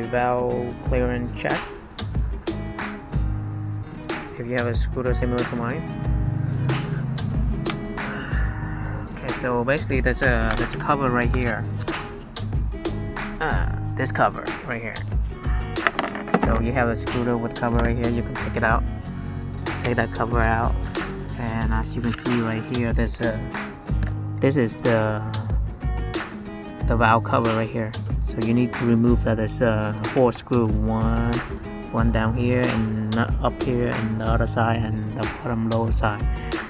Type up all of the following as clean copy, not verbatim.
valve clearance check if you have a scooter similar to mine. Okay, so basically there's a cover right here. This cover right here. So you have a scooter with cover right here. You can take it out, take that cover out, and as you can see right here, this is the valve cover right here. So you need to remove that. There's 4 screws, one down here and up here and the other side and the bottom lower side.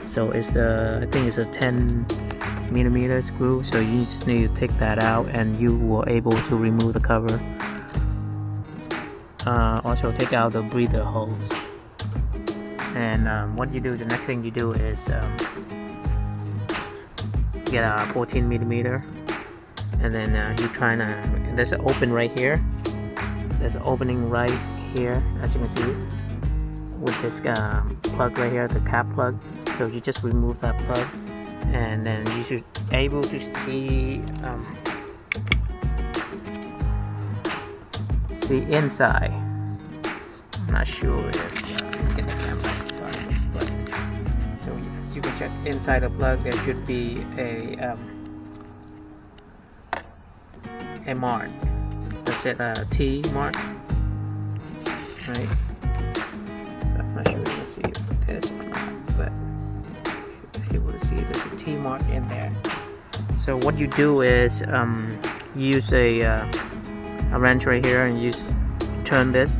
So it's I think it's a 10mm screw. So you just need to take that out and you were able to remove the cover. Also take out the breather hose. And what you do, the next thing you do is get a 14mm, and then you try to, there's an open right here. There's an opening right here, as you can see, with this plug right here, the cap plug. So you just remove that plug, and then you should able to see inside. I'm not sure if you get the camera, but so yes, you can check inside the plug. There should be a mark. That's it, a T mark, right? So I'm not sure you can see this or not, but you're able to see there's a T mark in there. So what you do is use a wrench right here and turn this.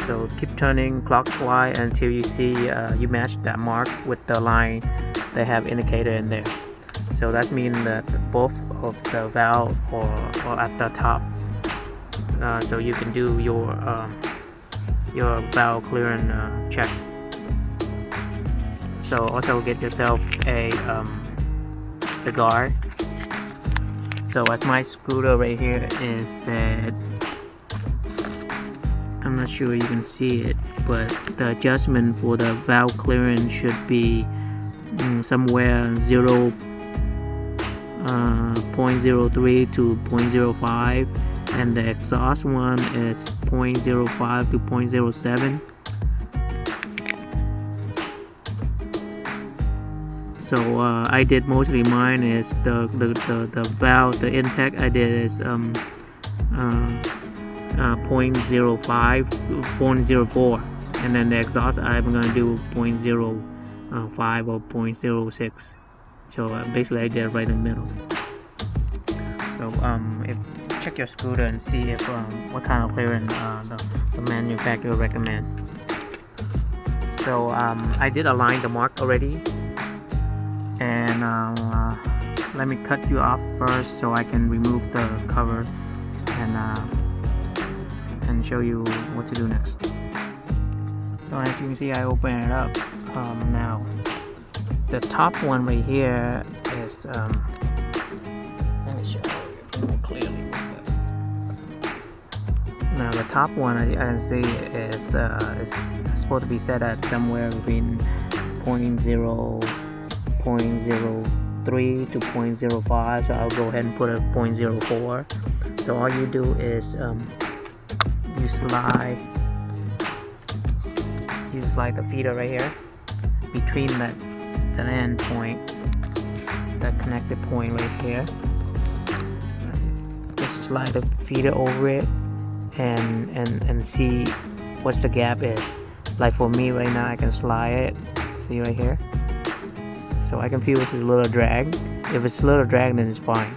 So keep turning clockwise until you see you match that mark with the line they have indicated in there. So that means that both of the valve are at the top. So you can do your valve clearance check. So also get yourself the guard. So as my scooter right here is set, I'm not sure you can see it, but the adjustment for the valve clearance should be somewhere 0.03 to 0.05, and the exhaust one is 0.05 to 0.07. So I did mostly mine is the valve, the intake I did is 0.05 to 0.04, and then the exhaust I'm gonna do 0.05 or 0.06. So basically I did right in the middle. So if check your scooter and see if what kind of clearance the manufacturer recommend. So I did align the mark already, and let me cut you off first so I can remove the cover and show you what to do next. So as you can see, I open it up now. The top one right here is let me show you more clearly. Now the top one I see is supposed to be set at somewhere between 0.03 to 0.05, so I'll go ahead and put a 0.04. So all you do is you slide the feeder right here between that end point, that connected point right here. Just slide the feeder over it and see what's the gap is. Like for me right now, I can slide it, see right here, so I can feel it's a little drag. If it's a little drag, then it's fine,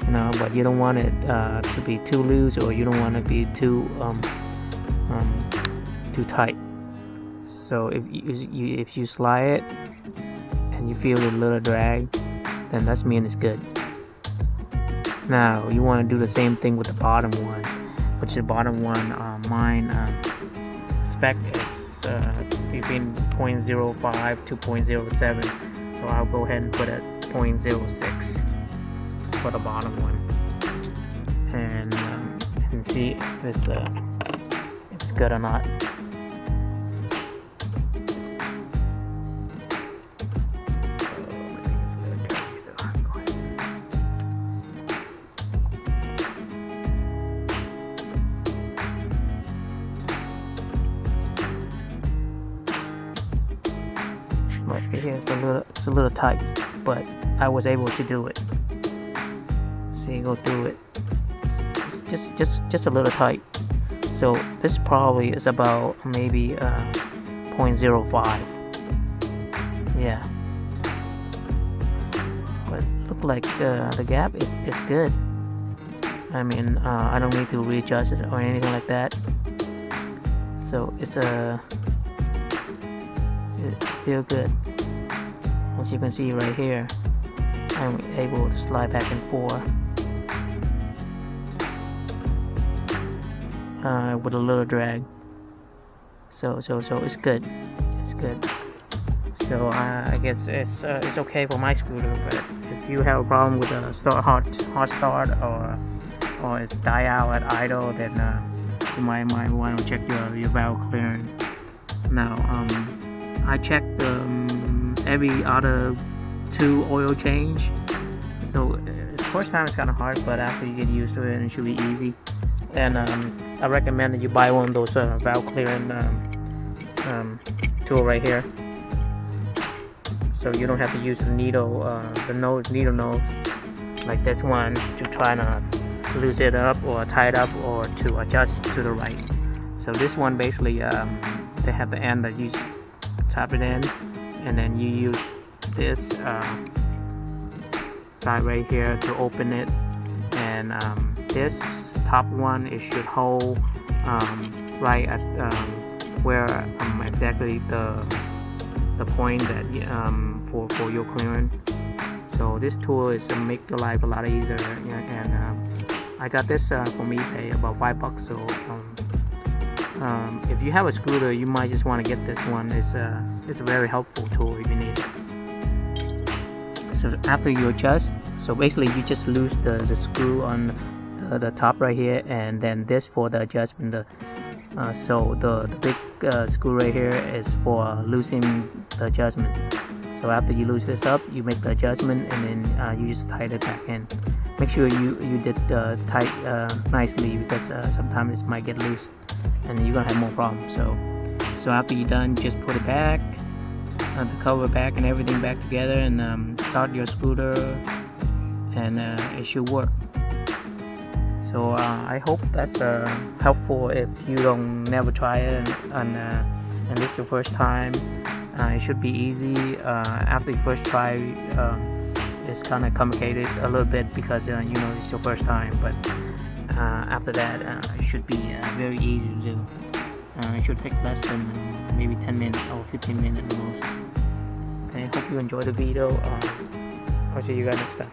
you know, but you don't want it to be too loose, or you don't want it to be too tight. So if you slide it and you feel a little drag, then that's mean it's good. Now you want to do the same thing with the bottom one, which the bottom one mine spec is between 0.05 to 0.07, so I'll go ahead and put it 0.06 for the bottom one, and see if it's good or not. it's a little tight, but I was able to do it. See, go through it. It's just a little tight. So this probably is about maybe 0.05. Yeah. But look like the gap is good. I mean, I don't need to readjust it or anything like that. So it's still good. As you can see right here, I'm able to slide back and forth with a little drag. So it's good. It's good. So I guess it's okay for my scooter. But if you have a problem with a hard start or it's die out at idle, then you might want to check your valve clearance. Now I checked every other 2 oil change. So the first time it's kind of hard, but after you get used to it, it should be easy. And I recommend that you buy one of those valve clearance tool right here, so you don't have to use the needle, needle nose like this one to try to loose it up or tie it up or to adjust to the right. So this one basically they have the end that you tap it in, and then you use this side right here to open it, and this top one, it should hold right at where exactly the point that for your clearance. So this tool is to make your life a lot easier, and I got this from eBay, about $5. So if you have a scooter, you might just want to get this one. It's a very helpful tool if you need it. So after you adjust, so basically you just lose the screw on the top right here, and then this for the adjustment. So the big screw right here is for loosening the adjustment. So after you lose this up, you make the adjustment, and then you just tighten it back in. Make sure you did tight nicely, because sometimes it might get loose and you're gonna have more problems. So after you're done, just put it back, the cover back and everything back together, and start your scooter, and it should work. So I hope that's helpful if you don't never try it, and this is your first time. It should be easy. After you first try, it's kind of complicated a little bit because it's your first time. But after that, it should be very easy to do. It should take less than maybe 10 minutes or 15 minutes at most. I hope you enjoyed the video. I'll see you guys next time.